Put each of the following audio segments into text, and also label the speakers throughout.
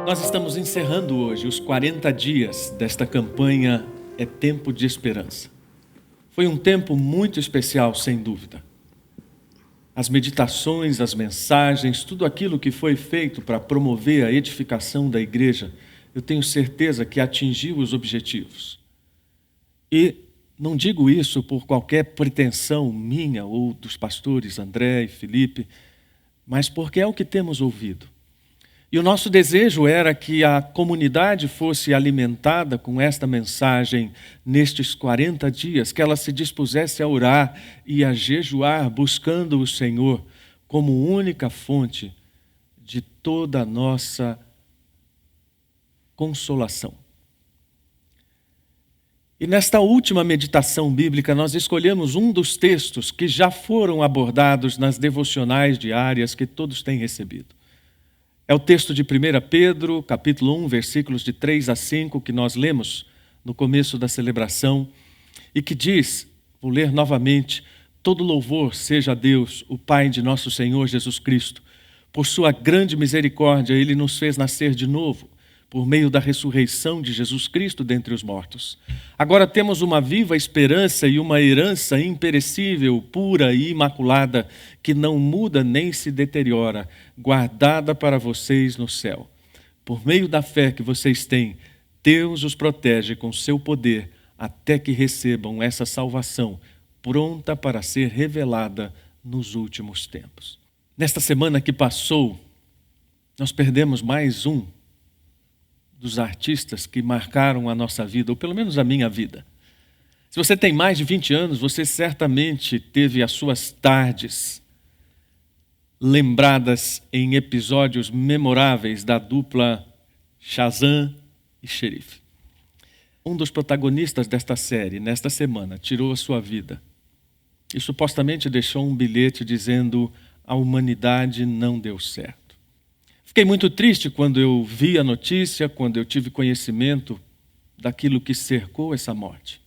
Speaker 1: Nós estamos encerrando hoje os 40 dias desta campanha É Tempo de Esperança. Foi um tempo muito especial, sem dúvida. As meditações, as mensagens, tudo aquilo que foi feito para promover a edificação da igreja, eu tenho certeza que atingiu os objetivos. E não digo isso por qualquer pretensão minha ou dos pastores André e Felipe, mas porque é o que temos ouvido. E o nosso desejo era que a comunidade fosse alimentada com esta mensagem nestes 40 dias, que ela se dispusesse a orar e a jejuar, buscando o Senhor como única fonte de toda a nossa consolação. E nesta última meditação bíblica, nós escolhemos um dos textos que já foram abordados nas devocionais diárias que todos têm recebido. É o texto de 1 Pedro, capítulo 1, versículos de 3 a 5, que nós lemos no começo da celebração, e que diz, vou ler novamente: todo louvor seja a Deus, o Pai de nosso Senhor Jesus Cristo. Por sua grande misericórdia, Ele nos fez nascer de novo, por meio da ressurreição de Jesus Cristo dentre os mortos. Agora temos uma viva esperança e uma herança imperecível, pura e imaculada, que não muda nem se deteriora, guardada para vocês no céu. Por meio da fé que vocês têm, Deus os protege com seu poder, até que recebam essa salvação, pronta para ser revelada nos últimos tempos. Nesta semana que passou, nós perdemos mais um dos artistas que marcaram a nossa vida, ou pelo menos a minha vida. Se você tem mais de 20 anos, você certamente teve as suas tardes lembradas em episódios memoráveis da dupla Shazam e Xerife. Um dos protagonistas desta série, nesta semana, tirou a sua vida e supostamente deixou um bilhete dizendo: a humanidade não deu certo. Fiquei muito triste quando eu vi a notícia, quando eu tive conhecimento daquilo que cercou essa morte.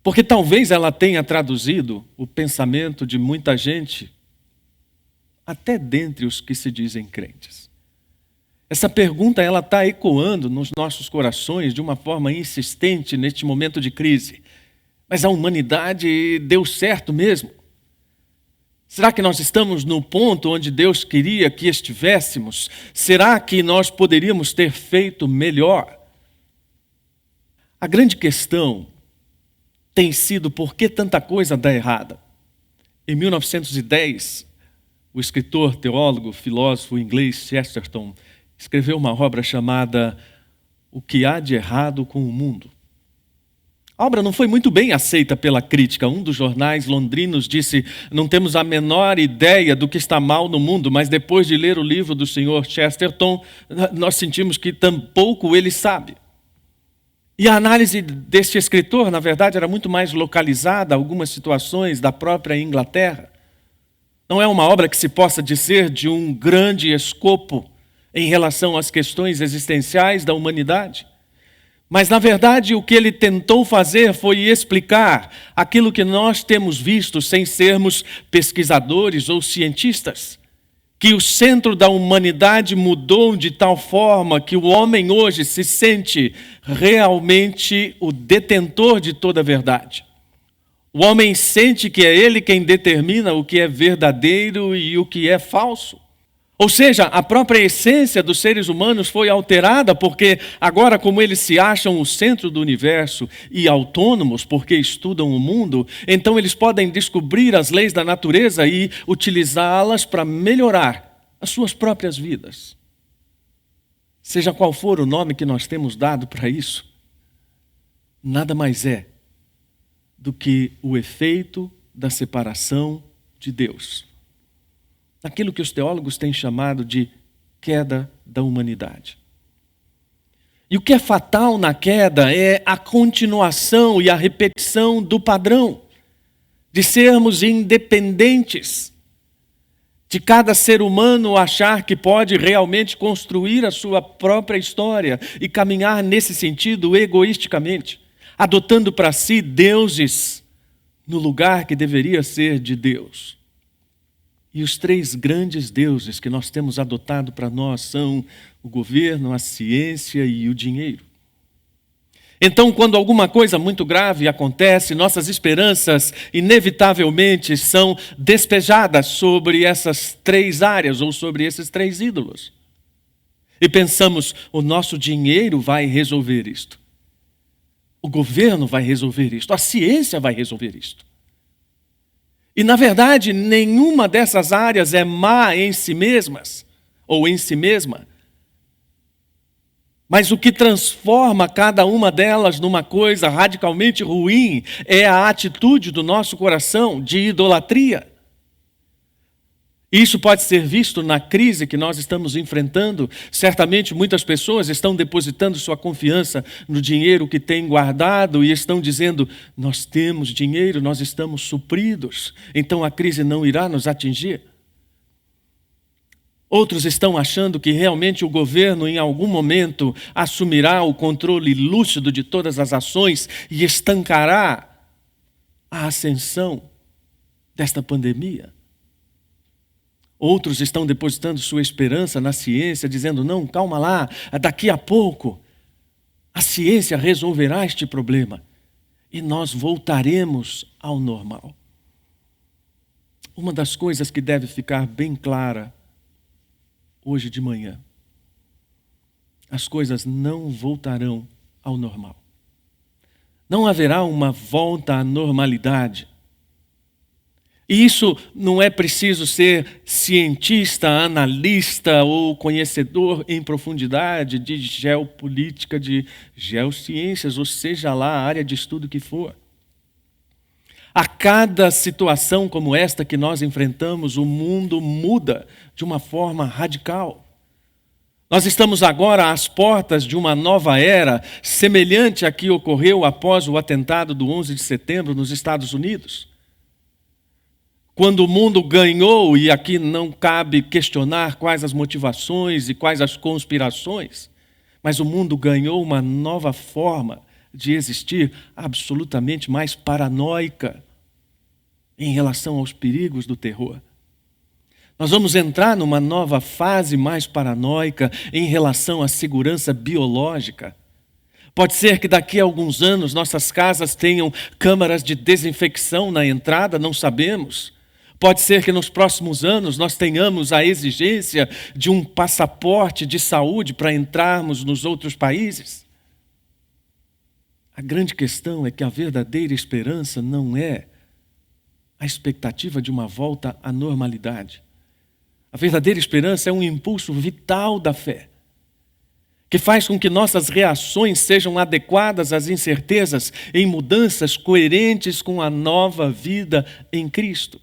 Speaker 1: Porque talvez ela tenha traduzido o pensamento de muita gente, até dentre os que se dizem crentes. Essa pergunta ela está ecoando nos nossos corações de uma forma insistente neste momento de crise. Mas a humanidade deu certo mesmo? Será que nós estamos no ponto onde Deus queria que estivéssemos? Será que nós poderíamos ter feito melhor? A grande questão tem sido por que tanta coisa dá errada. Em 1910, o escritor, teólogo, filósofo inglês Chesterton escreveu uma obra chamada O que há de errado com o mundo. A obra não foi muito bem aceita pela crítica. Um dos jornais londrinos disse: não temos a menor ideia do que está mal no mundo, mas depois de ler o livro do Sr. Chesterton, nós sentimos que tampouco ele sabe. E a análise deste escritor, na verdade, era muito mais localizada a algumas situações da própria Inglaterra. Não é uma obra que se possa dizer de um grande escopo em relação às questões existenciais da humanidade. Mas, na verdade, o que ele tentou fazer foi explicar aquilo que nós temos visto sem sermos pesquisadores ou cientistas. Que o centro da humanidade mudou de tal forma que o homem hoje se sente realmente o detentor de toda a verdade. O homem sente que é ele quem determina o que é verdadeiro e o que é falso. Ou seja, a própria essência dos seres humanos foi alterada, porque agora, como eles se acham o centro do universo e autônomos porque estudam o mundo, então eles podem descobrir as leis da natureza e utilizá-las para melhorar as suas próprias vidas. Seja qual for o nome que nós temos dado para isso, nada mais é do que o efeito da separação de Deus. Naquilo que os teólogos têm chamado de queda da humanidade. E o que é fatal na queda é a continuação e a repetição do padrão de sermos independentes, de cada ser humano achar que pode realmente construir a sua própria história e caminhar nesse sentido egoisticamente, adotando para si deuses no lugar que deveria ser de Deus. E os três grandes deuses que nós temos adotado para nós são o governo, a ciência e o dinheiro. Então, quando alguma coisa muito grave acontece, nossas esperanças inevitavelmente são despejadas sobre essas três áreas ou sobre esses três ídolos. E pensamos, o nosso dinheiro vai resolver isto. O governo vai resolver isto. A ciência vai resolver isto. E, na verdade, nenhuma dessas áreas é má em si mesmas ou em si mesma. Mas o que transforma cada uma delas numa coisa radicalmente ruim é a atitude do nosso coração de idolatria. Isso pode ser visto na crise que nós estamos enfrentando. Certamente muitas pessoas estão depositando sua confiança no dinheiro que têm guardado e estão dizendo, nós temos dinheiro, nós estamos supridos, então a crise não irá nos atingir. Outros estão achando que realmente o governo em algum momento assumirá o controle lúcido de todas as ações e estancará a ascensão desta pandemia. Outros estão depositando sua esperança na ciência, dizendo, não, calma lá, daqui a pouco a ciência resolverá este problema e nós voltaremos ao normal. Uma das coisas que deve ficar bem clara hoje de manhã, as coisas não voltarão ao normal. Não haverá uma volta à normalidade. E isso não é preciso ser cientista, analista ou conhecedor em profundidade de geopolítica, de geociências, ou seja lá a área de estudo que for. A cada situação como esta que nós enfrentamos, o mundo muda de uma forma radical. Nós estamos agora às portas de uma nova era, semelhante à que ocorreu após o atentado do 11 de setembro nos Estados Unidos. Quando o mundo ganhou, e aqui não cabe questionar quais as motivações e quais as conspirações, mas o mundo ganhou uma nova forma de existir absolutamente mais paranoica em relação aos perigos do terror. Nós vamos entrar numa nova fase mais paranoica em relação à segurança biológica. Pode ser que daqui a alguns anos nossas casas tenham câmaras de desinfecção na entrada, não sabemos. Pode ser que nos próximos anos nós tenhamos a exigência de um passaporte de saúde para entrarmos nos outros países. A grande questão é que a verdadeira esperança não é a expectativa de uma volta à normalidade. A verdadeira esperança é um impulso vital da fé, que faz com que nossas reações sejam adequadas às incertezas em mudanças coerentes com a nova vida em Cristo.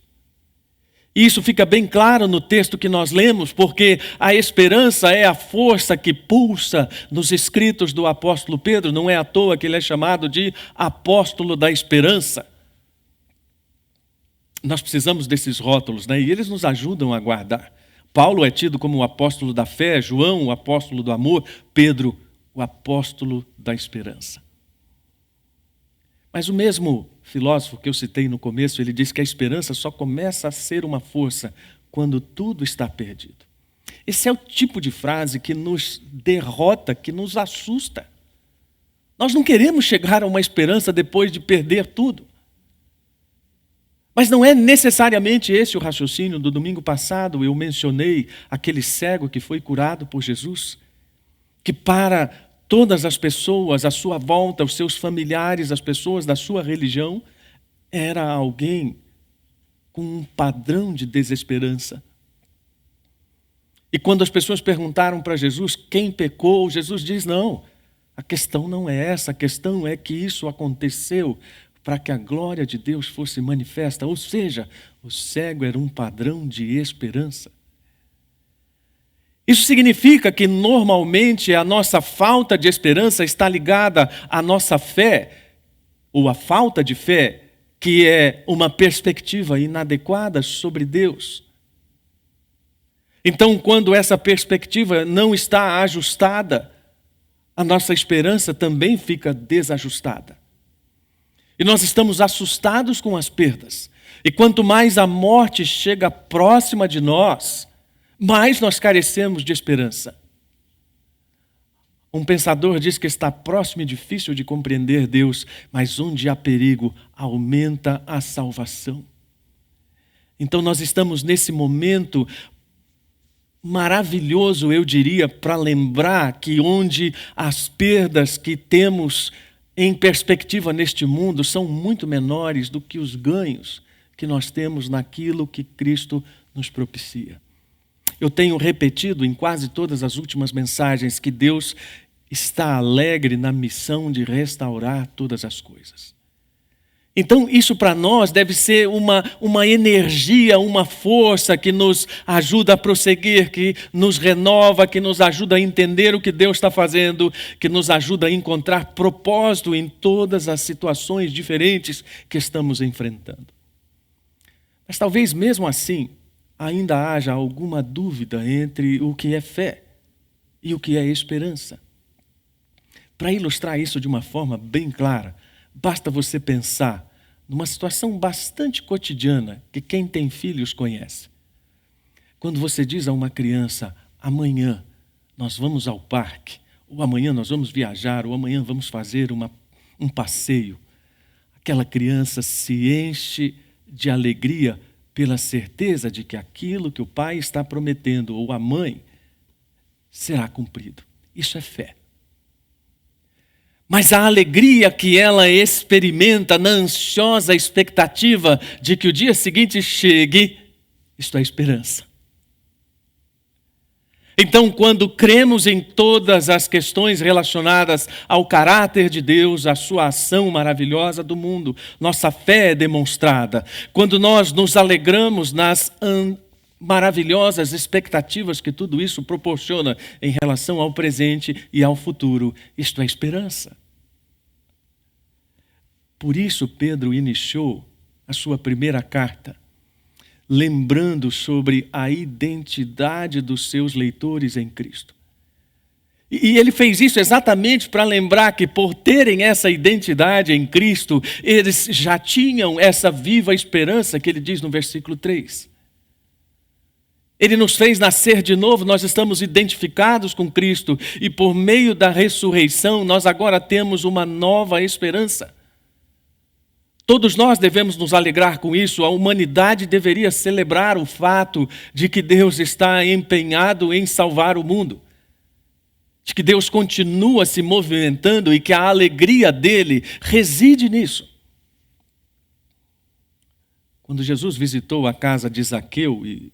Speaker 1: Isso fica bem claro no texto que nós lemos, porque a esperança é a força que pulsa nos escritos do apóstolo Pedro. Não é à toa que ele é chamado de apóstolo da esperança. Nós precisamos desses rótulos, né? E eles nos ajudam a guardar. Paulo é tido como o apóstolo da fé, João o apóstolo do amor, Pedro o apóstolo da esperança. Mas o mesmo filósofo que eu citei no começo, ele diz que a esperança só começa a ser uma força quando tudo está perdido. Esse é o tipo de frase que nos derrota, que nos assusta. Nós não queremos chegar a uma esperança depois de perder tudo. Mas não é necessariamente esse o raciocínio. Do domingo passado eu mencionei aquele cego que foi curado por Jesus, que para todas as pessoas à sua volta, os seus familiares, as pessoas da sua religião, era alguém com um padrão de desesperança. E quando as pessoas perguntaram para Jesus quem pecou, Jesus diz, não, a questão não é essa, a questão é que isso aconteceu para que a glória de Deus fosse manifesta. Ou seja, o cego era um padrão de esperança. Isso significa que normalmente a nossa falta de esperança está ligada à nossa fé, ou à falta de fé, que é uma perspectiva inadequada sobre Deus. Então, quando essa perspectiva não está ajustada, a nossa esperança também fica desajustada. E nós estamos assustados com as perdas. E quanto mais a morte chega próxima de nós, mais nós carecemos de esperança. Um pensador diz que está próximo e difícil de compreender Deus, mas onde há perigo, aumenta a salvação. Então nós estamos nesse momento maravilhoso, eu diria, para lembrar que onde as perdas que temos em perspectiva neste mundo são muito menores do que os ganhos que nós temos naquilo que Cristo nos propicia. Eu tenho repetido em quase todas as últimas mensagens que Deus está alegre na missão de restaurar todas as coisas. Então, isso para nós deve ser uma energia, uma força que nos ajuda a prosseguir, que nos renova, que nos ajuda a entender o que Deus está fazendo, que nos ajuda a encontrar propósito em todas as situações diferentes que estamos enfrentando. Mas talvez mesmo assim, ainda haja alguma dúvida entre o que é fé e o que é esperança. Para ilustrar isso de uma forma bem clara, basta você pensar numa situação bastante cotidiana que quem tem filhos conhece. Quando você diz a uma criança, amanhã nós vamos ao parque, ou amanhã nós vamos viajar, ou amanhã vamos fazer um passeio, aquela criança se enche de alegria pela certeza de que aquilo que o pai está prometendo, ou a mãe, será cumprido. Isso é fé. Mas a alegria que ela experimenta na ansiosa expectativa de que o dia seguinte chegue, isto é esperança. Então, quando cremos em todas as questões relacionadas ao caráter de Deus, à sua ação maravilhosa do mundo, nossa fé é demonstrada. Quando nós nos alegramos nas maravilhosas expectativas que tudo isso proporciona em relação ao presente e ao futuro, isto é esperança. Por isso Pedro iniciou a sua primeira carta, lembrando sobre a identidade dos seus leitores em Cristo. E ele fez isso exatamente para lembrar que, por terem essa identidade em Cristo, eles já tinham essa viva esperança que ele diz no versículo 3. Ele nos fez nascer de novo, nós estamos identificados com Cristo e por meio da ressurreição nós agora temos uma nova esperança. Todos nós devemos nos alegrar com isso, a humanidade deveria celebrar o fato de que Deus está empenhado em salvar o mundo, de que Deus continua se movimentando e que a alegria dele reside nisso. Quando Jesus visitou a casa de Zaqueu, e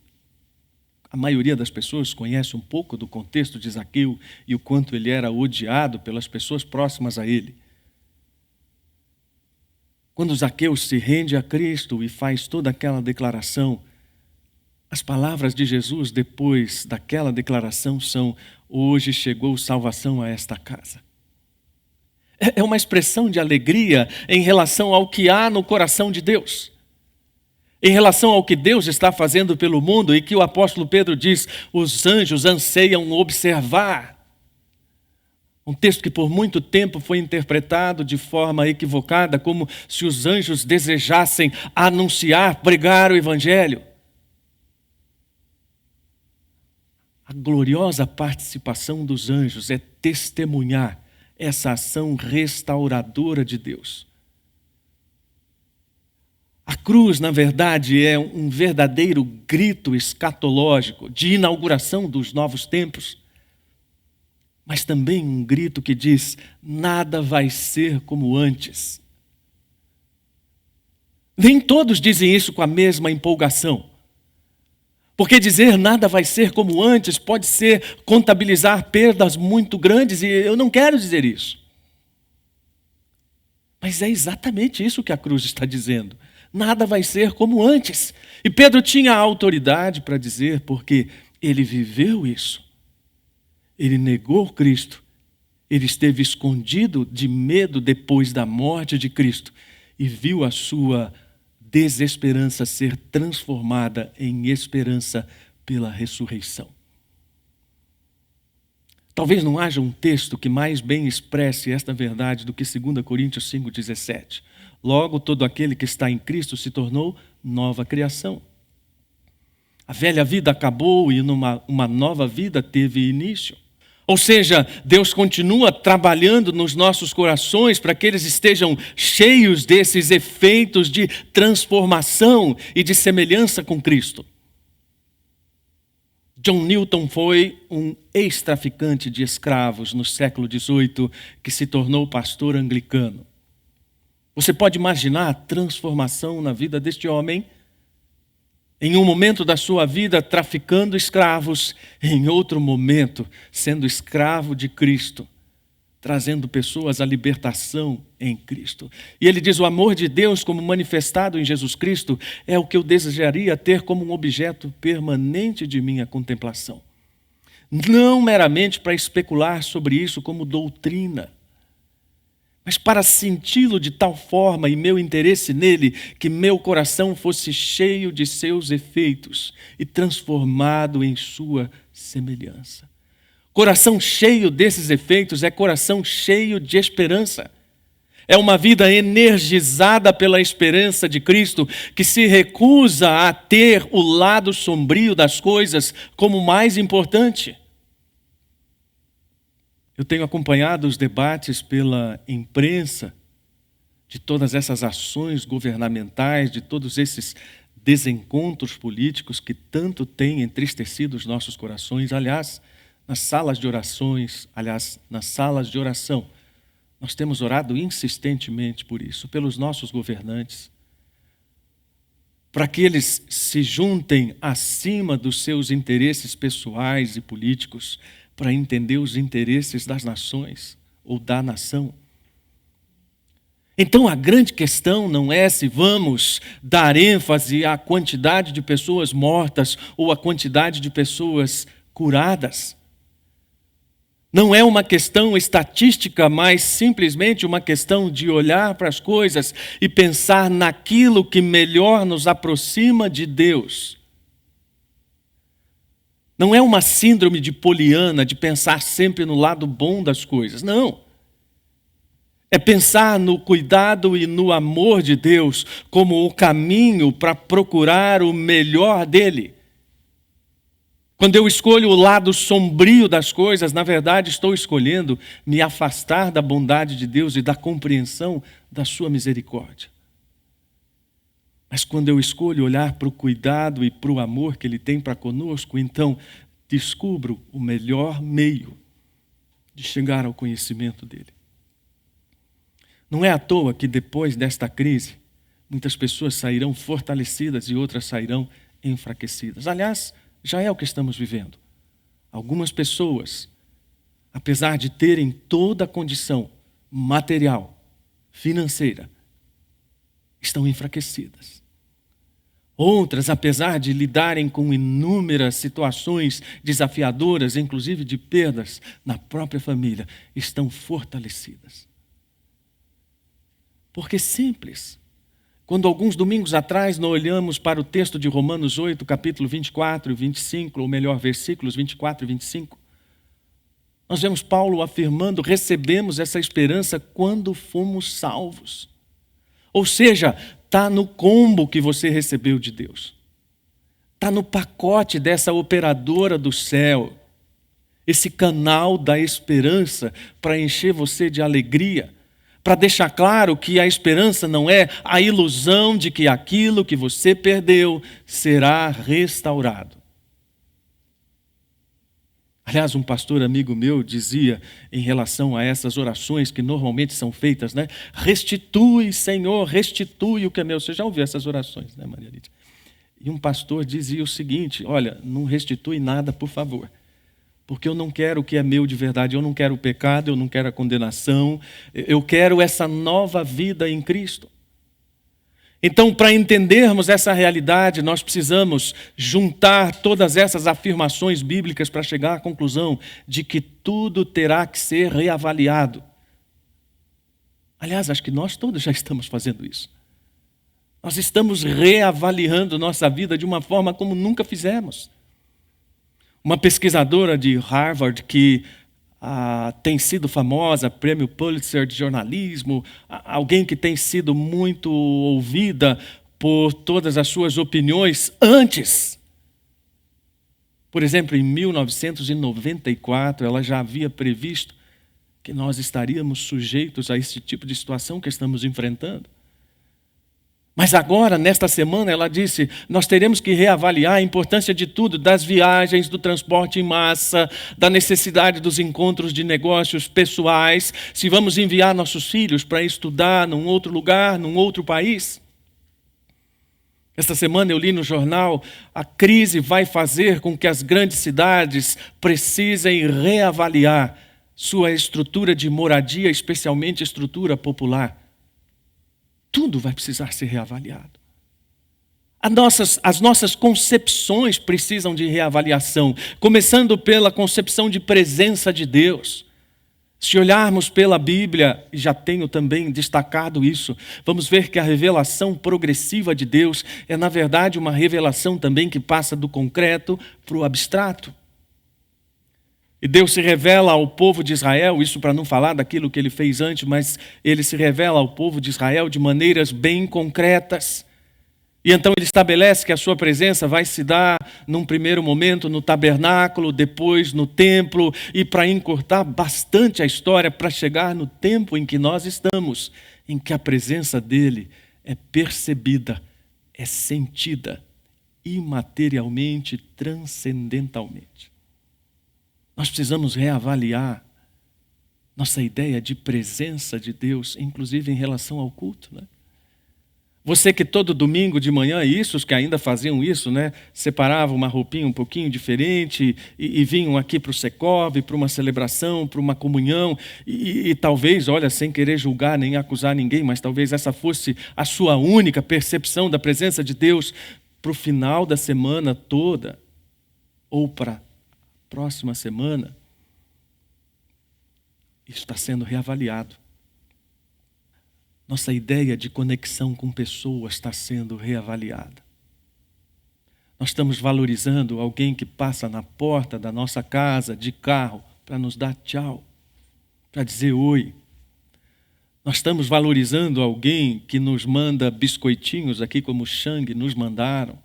Speaker 1: a maioria das pessoas conhece um pouco do contexto de Zaqueu e o quanto ele era odiado pelas pessoas próximas a ele. Quando Zaqueu se rende a Cristo e faz toda aquela declaração, as palavras de Jesus depois daquela declaração são: hoje chegou salvação a esta casa. É uma expressão de alegria em relação ao que há no coração de Deus. Em relação ao que Deus está fazendo pelo mundo e que o apóstolo Pedro diz, os anjos anseiam observar. Um texto que por muito tempo foi interpretado de forma equivocada, como se os anjos desejassem anunciar, pregar o evangelho. A gloriosa participação dos anjos é testemunhar essa ação restauradora de Deus. A cruz, na verdade, é um verdadeiro grito escatológico de inauguração dos novos tempos, mas também um grito que diz: nada vai ser como antes. Nem todos dizem isso com a mesma empolgação, porque dizer nada vai ser como antes pode ser contabilizar perdas muito grandes, e eu não quero dizer isso. Mas é exatamente isso que a cruz está dizendo. Nada vai ser como antes. E Pedro tinha a autoridade para dizer, porque ele viveu isso. Ele negou Cristo. Ele esteve escondido de medo depois da morte de Cristo e viu a sua desesperança ser transformada em esperança pela ressurreição. Talvez não haja um texto que mais bem expresse esta verdade do que 2 Coríntios 5,17. Logo, todo aquele que está em Cristo se tornou nova criação. A velha vida acabou e uma nova vida teve início. Ou seja, Deus continua trabalhando nos nossos corações para que eles estejam cheios desses efeitos de transformação e de semelhança com Cristo. John Newton foi um ex-traficante de escravos no século XVIII que se tornou pastor anglicano. Você pode imaginar a transformação na vida deste homem? Em um momento da sua vida traficando escravos, em outro momento sendo escravo de Cristo, trazendo pessoas à libertação em Cristo. E ele diz: o amor de Deus como manifestado em Jesus Cristo é o que eu desejaria ter como um objeto permanente de minha contemplação. Não meramente para especular sobre isso como doutrina, mas para senti-lo de tal forma e meu interesse nele, que meu coração fosse cheio de seus efeitos e transformado em sua semelhança. Coração cheio desses efeitos é coração cheio de esperança. É uma vida energizada pela esperança de Cristo, que se recusa a ter o lado sombrio das coisas como mais importante. Eu tenho acompanhado os debates pela imprensa de todas essas ações governamentais, de todos esses desencontros políticos que tanto têm entristecido os nossos corações. Aliás, nas salas de oração, nós temos orado insistentemente por isso, pelos nossos governantes, para que eles se juntem acima dos seus interesses pessoais e políticos, para entender os interesses das nações ou da nação. Então a grande questão não é se vamos dar ênfase à quantidade de pessoas mortas ou à quantidade de pessoas curadas. Não é uma questão estatística, mas simplesmente uma questão de olhar para as coisas e pensar naquilo que melhor nos aproxima de Deus. Não é uma síndrome de Poliana, de pensar sempre no lado bom das coisas. Não. É pensar no cuidado e no amor de Deus como o caminho para procurar o melhor dele. Quando eu escolho o lado sombrio das coisas, na verdade estou escolhendo me afastar da bondade de Deus e da compreensão da sua misericórdia. Mas quando eu escolho olhar para o cuidado e para o amor que Ele tem para conosco, então descubro o melhor meio de chegar ao conhecimento dEle. Não é à toa que depois desta crise, muitas pessoas sairão fortalecidas e outras sairão enfraquecidas. Aliás, já é o que estamos vivendo. Algumas pessoas, apesar de terem toda a condição material, financeira, estão enfraquecidas. Outras, apesar de lidarem com inúmeras situações desafiadoras, inclusive de perdas na própria família, estão fortalecidas. Porque simples. Quando alguns domingos atrás nós olhamos para o texto de Romanos 8, capítulo 24 e 25, ou melhor, versículos 24 e 25, nós vemos Paulo afirmando: recebemos essa esperança quando fomos salvos. Ou seja, está no combo que você recebeu de Deus. Está no pacote dessa operadora do céu. Esse canal da esperança para encher você de alegria. Para deixar claro que a esperança não é a ilusão de que aquilo que você perdeu será restaurado. Aliás, um pastor amigo meu dizia em relação a essas orações que normalmente são feitas, né? Restitui, Senhor, restitui o que é meu. Você já ouviu essas orações, né, Maria Lídia? E um pastor dizia o seguinte: olha, não restitui nada, por favor. Porque eu não quero o que é meu de verdade, eu não quero o pecado, eu não quero a condenação, eu quero essa nova vida em Cristo. Então, para entendermos essa realidade, nós precisamos juntar todas essas afirmações bíblicas para chegar à conclusão de que tudo terá que ser reavaliado. Aliás, acho que nós todos já estamos fazendo isso. Nós estamos reavaliando nossa vida de uma forma como nunca fizemos. Uma pesquisadora de Harvard que tem sido famosa, prêmio Pulitzer de jornalismo, alguém que tem sido muito ouvida por todas as suas opiniões antes. Por exemplo, em 1994, ela já havia previsto que nós estaríamos sujeitos a esse tipo de situação que estamos enfrentando. Mas agora, nesta semana, ela disse, nós teremos que reavaliar a importância de tudo, das viagens, do transporte em massa, da necessidade dos encontros de negócios pessoais, se vamos enviar nossos filhos para estudar num outro lugar, num outro país. Esta semana eu li no jornal, a crise vai fazer com que as grandes cidades precisem reavaliar sua estrutura de moradia, especialmente estrutura popular. Tudo vai precisar ser reavaliado. As nossas concepções precisam de reavaliação, começando pela concepção de presença de Deus. Se olharmos pela Bíblia, e já tenho também destacado isso, vamos ver que a revelação progressiva de Deus é, na verdade, uma revelação também que passa do concreto para o abstrato. E Deus se revela ao povo de Israel, isso para não falar daquilo que ele fez antes, mas ele se revela ao povo de Israel de maneiras bem concretas. E então ele estabelece que a sua presença vai se dar num primeiro momento no tabernáculo, depois no templo, e para encurtar bastante a história, para chegar no tempo em que nós estamos, em que a presença dele é percebida, é sentida, imaterialmente, transcendentalmente. Nós precisamos reavaliar nossa ideia de presença de Deus, inclusive em relação ao culto, né? Você que todo domingo de manhã, isso, os que ainda faziam isso, né? Separavam uma roupinha um pouquinho diferente e vinham aqui para o Secov, para uma celebração, para uma comunhão, e talvez, olha, sem querer julgar nem acusar ninguém, mas talvez essa fosse a sua única percepção da presença de Deus para o final da semana toda, ou para a próxima semana. Isso está sendo reavaliado. Nossa ideia de conexão com pessoas está sendo reavaliada. Nós estamos valorizando alguém que passa na porta da nossa casa de carro para nos dar tchau, para dizer oi. Nós estamos valorizando alguém que nos manda biscoitinhos aqui, como o Shang nos mandaram.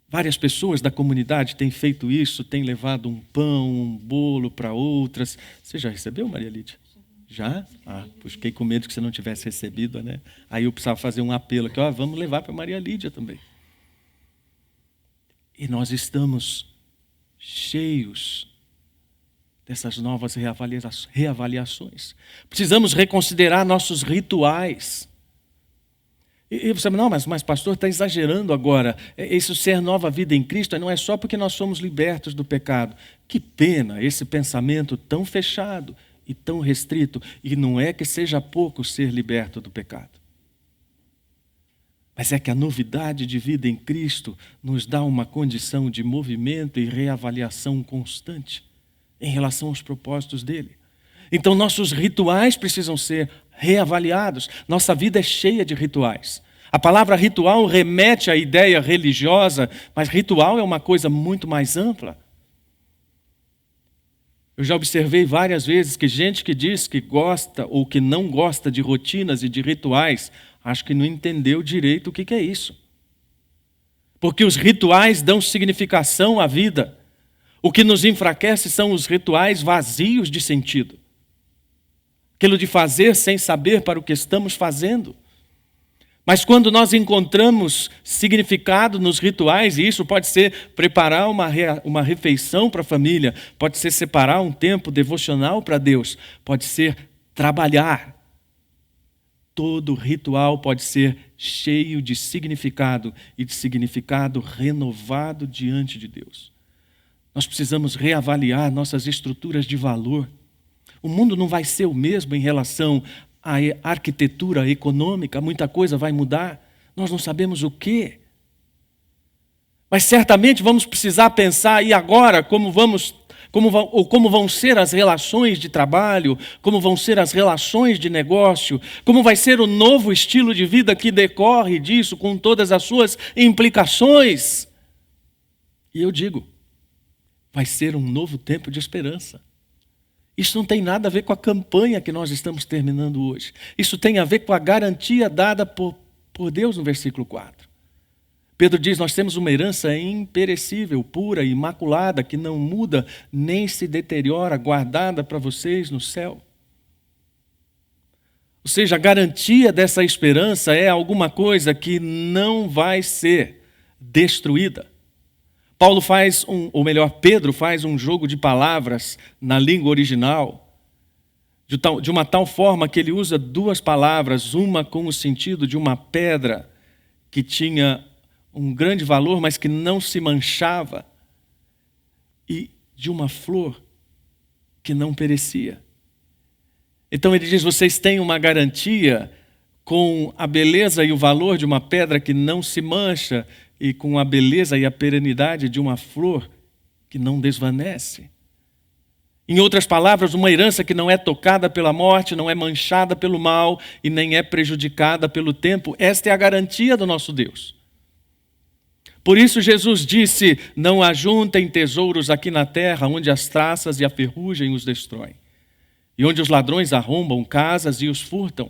Speaker 1: Várias pessoas da comunidade têm feito isso, têm levado um pão, um bolo para outras. Você já recebeu, Maria Lídia? Já? Pois fiquei com medo que você não tivesse recebido, né? Aí eu precisava fazer um apelo aqui, vamos levar para Maria Lídia também. E nós estamos cheios dessas novas reavaliações. Precisamos reconsiderar nossos rituais. E você fala, não, mas pastor, está exagerando agora. Isso ser nova vida em Cristo não é só porque nós somos libertos do pecado. Que pena esse pensamento tão fechado e tão restrito, e não é que seja pouco ser liberto do pecado. Mas é que a novidade de vida em Cristo nos dá uma condição de movimento e reavaliação constante em relação aos propósitos dele. Então nossos rituais precisam ser reavaliados. Nossa vida é cheia de rituais. A palavra ritual remete à ideia religiosa, mas ritual é uma coisa muito mais ampla. Eu já observei várias vezes que gente que diz que gosta ou que não gosta de rotinas e de rituais, acho que não entendeu direito o que é isso. Porque os rituais dão significação à vida. O que nos enfraquece são os rituais vazios de sentido. Aquilo de fazer sem saber para o que estamos fazendo. Mas quando nós encontramos significado nos rituais, e isso pode ser preparar uma refeição para a família, pode ser separar um tempo devocional para Deus, pode ser trabalhar. Todo ritual pode ser cheio de significado e de significado renovado diante de Deus. Nós precisamos reavaliar nossas estruturas de valor. O mundo não vai ser o mesmo em relação à arquitetura econômica, muita coisa vai mudar, nós não sabemos o quê. Mas certamente vamos precisar pensar, e agora, como vão ser as relações de trabalho, como vão ser as relações de negócio, como vai ser o novo estilo de vida que decorre disso, com todas as suas implicações. E eu digo, vai ser um novo tempo de esperança. Isso não tem nada a ver com a campanha que nós estamos terminando hoje. Isso tem a ver com a garantia dada por por Deus no versículo 4. Pedro diz, nós temos uma herança imperecível, pura, imaculada, que não muda nem se deteriora, guardada para vocês no céu. Ou seja, a garantia dessa esperança é alguma coisa que não vai ser destruída. Pedro faz um jogo de palavras na língua original, de uma tal forma que ele usa duas palavras, uma com o sentido de uma pedra que tinha um grande valor, mas que não se manchava, e de uma flor que não perecia. Então ele diz, vocês têm uma garantia com a beleza e o valor de uma pedra que não se mancha e com a beleza e a perenidade de uma flor que não desvanece. Em outras palavras, uma herança que não é tocada pela morte, não é manchada pelo mal e nem é prejudicada pelo tempo. Esta é a garantia do nosso Deus. Por isso Jesus disse, não ajuntem tesouros aqui na terra, onde as traças e a ferrugem os destroem. E onde os ladrões arrombam casas e os furtam.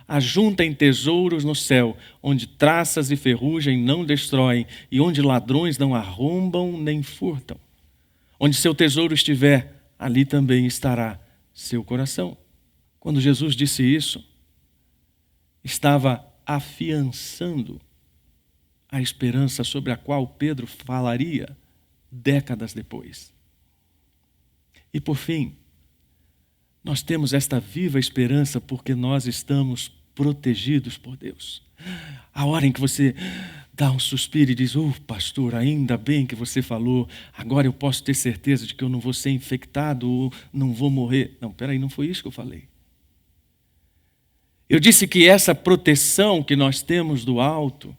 Speaker 1: Ajuntem tesouros no céu, onde traças e ferrugem não destroem, e onde ladrões não arrombam nem furtam. Onde seu tesouro estiver, ali também estará seu coração. Quando Jesus disse isso, estava afiançando a esperança sobre a qual Pedro falaria décadas depois. E por fim, nós temos esta viva esperança porque nós estamos protegidos por Deus. A hora em que você dá um suspiro e diz, pastor, ainda bem que você falou, agora eu posso ter certeza de que eu não vou ser infectado ou não vou morrer. Não, peraí, não foi isso que eu falei. Eu disse que essa proteção que nós temos do alto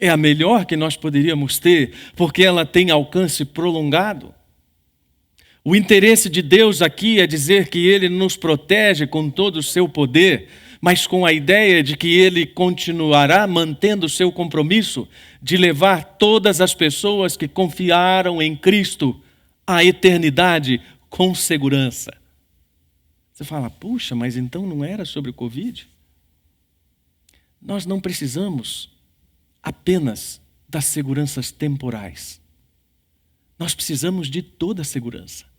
Speaker 1: é a melhor que nós poderíamos ter, porque ela tem alcance prolongado. O interesse de Deus aqui é dizer que Ele nos protege com todo o seu poder, mas com a ideia de que Ele continuará mantendo o seu compromisso de levar todas as pessoas que confiaram em Cristo à eternidade com segurança. Você fala, puxa, mas então não era sobre o Covid? Nós não precisamos apenas das seguranças temporais. Nós precisamos de toda a segurança.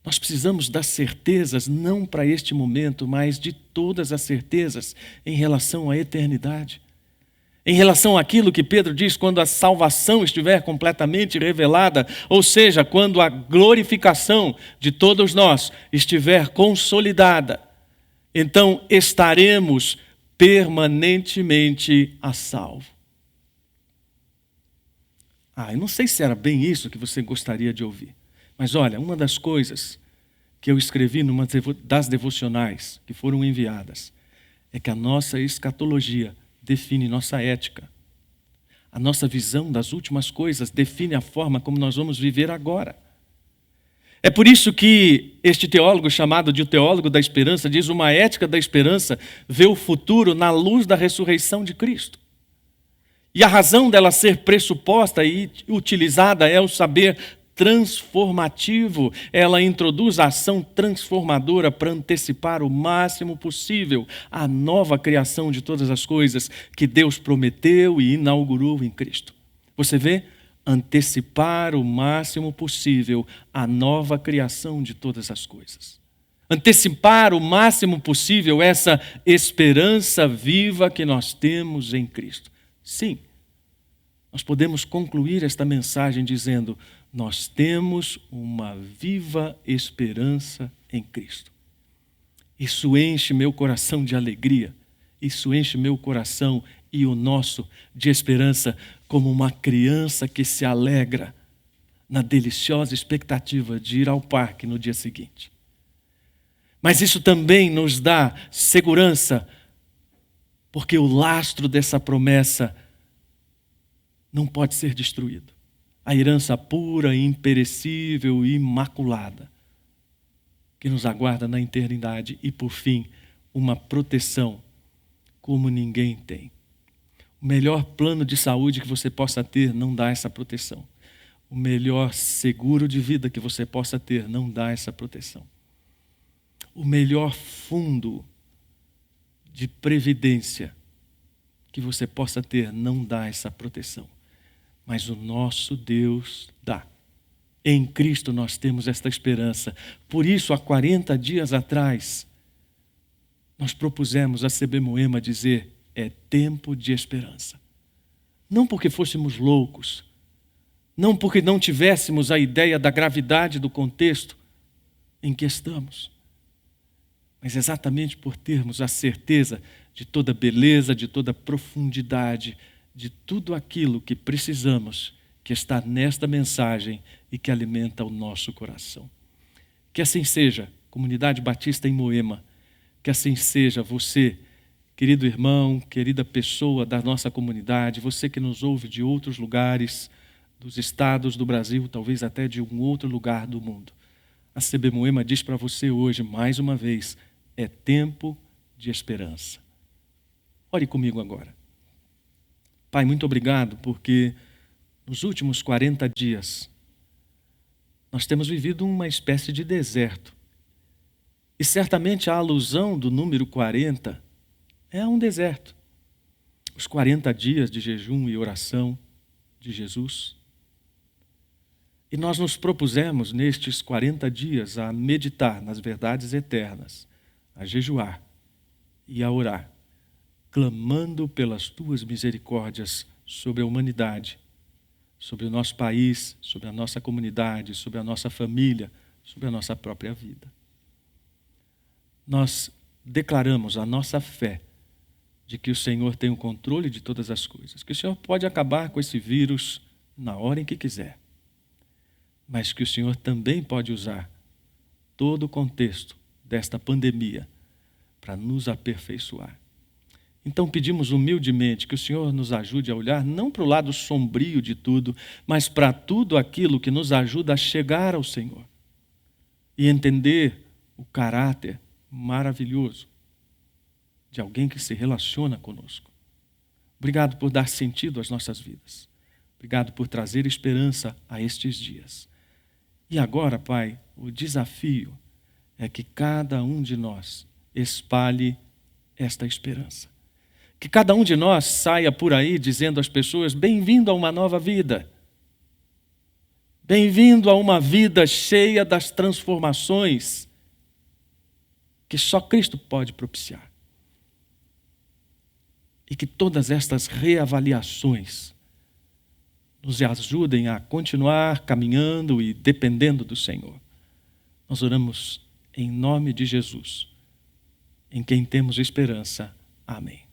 Speaker 1: Nós precisamos das certezas, não para este momento, mas de todas as certezas em relação à eternidade. Em relação àquilo que Pedro diz, quando a salvação estiver completamente revelada, ou seja, quando a glorificação de todos nós estiver consolidada, então estaremos permanentemente a salvo. Eu não sei se era bem isso que você gostaria de ouvir. Mas olha, uma das coisas que eu escrevi numa das devocionais que foram enviadas é que a nossa escatologia define nossa ética. A nossa visão das últimas coisas define a forma como nós vamos viver agora. É por isso que este teólogo, chamado de o teólogo da esperança, diz uma ética da esperança vê o futuro na luz da ressurreição de Cristo. E a razão dela ser pressuposta e utilizada é o saber transformativo. Ela introduz a ação transformadora para antecipar o máximo possível a nova criação de todas as coisas que Deus prometeu e inaugurou em Cristo. Você vê? Antecipar o máximo possível a nova criação de todas as coisas. Antecipar o máximo possível essa esperança viva que nós temos em Cristo. Sim, nós podemos concluir esta mensagem dizendo: nós temos uma viva esperança em Cristo. Isso enche meu coração de alegria, isso enche meu coração e o nosso de esperança, como uma criança que se alegra na deliciosa expectativa de ir ao parque no dia seguinte. Mas isso também nos dá segurança, porque o lastro dessa promessa não pode ser destruído. A herança pura, imperecível e imaculada que nos aguarda na eternidade e, por fim, uma proteção como ninguém tem. O melhor plano de saúde que você possa ter não dá essa proteção. O melhor seguro de vida que você possa ter não dá essa proteção. O melhor fundo de previdência que você possa ter não dá essa proteção, mas o nosso Deus dá. Em Cristo nós temos esta esperança. Por isso, há 40 dias atrás, nós propusemos a CB Moema dizer: é tempo de esperança. Não porque fôssemos loucos, não porque não tivéssemos a ideia da gravidade do contexto em que estamos, mas exatamente por termos a certeza de toda beleza, de toda profundidade, de tudo aquilo que precisamos, que está nesta mensagem e que alimenta o nosso coração. Que assim seja, Comunidade Batista em Moema, que assim seja você, querido irmão, querida pessoa da nossa comunidade, você que nos ouve de outros lugares, dos estados do Brasil, talvez até de um outro lugar do mundo. A CB Moema diz para você hoje, mais uma vez, é tempo de esperança. Ore comigo agora. Pai, muito obrigado, porque nos últimos 40 dias nós temos vivido uma espécie de deserto. E certamente a alusão do número 40 é um deserto. Os 40 dias de jejum e oração de Jesus. E nós nos propusemos nestes 40 dias a meditar nas verdades eternas, a jejuar e a orar, clamando pelas tuas misericórdias sobre a humanidade, sobre o nosso país, sobre a nossa comunidade, sobre a nossa família, sobre a nossa própria vida. Nós declaramos a nossa fé de que o Senhor tem o controle de todas as coisas, que o Senhor pode acabar com esse vírus na hora em que quiser, mas que o Senhor também pode usar todo o contexto desta pandemia para nos aperfeiçoar. Então pedimos humildemente que o Senhor nos ajude a olhar não para o lado sombrio de tudo, mas para tudo aquilo que nos ajuda a chegar ao Senhor e entender o caráter maravilhoso de alguém que se relaciona conosco. Obrigado por dar sentido às nossas vidas. Obrigado por trazer esperança a estes dias. E agora, Pai, o desafio é que cada um de nós espalhe esta esperança. Que cada um de nós saia por aí dizendo às pessoas: bem-vindo a uma nova vida. Bem-vindo a uma vida cheia das transformações que só Cristo pode propiciar. E que todas estas reavaliações nos ajudem a continuar caminhando e dependendo do Senhor. Nós oramos em nome de Jesus, em quem temos esperança. Amém.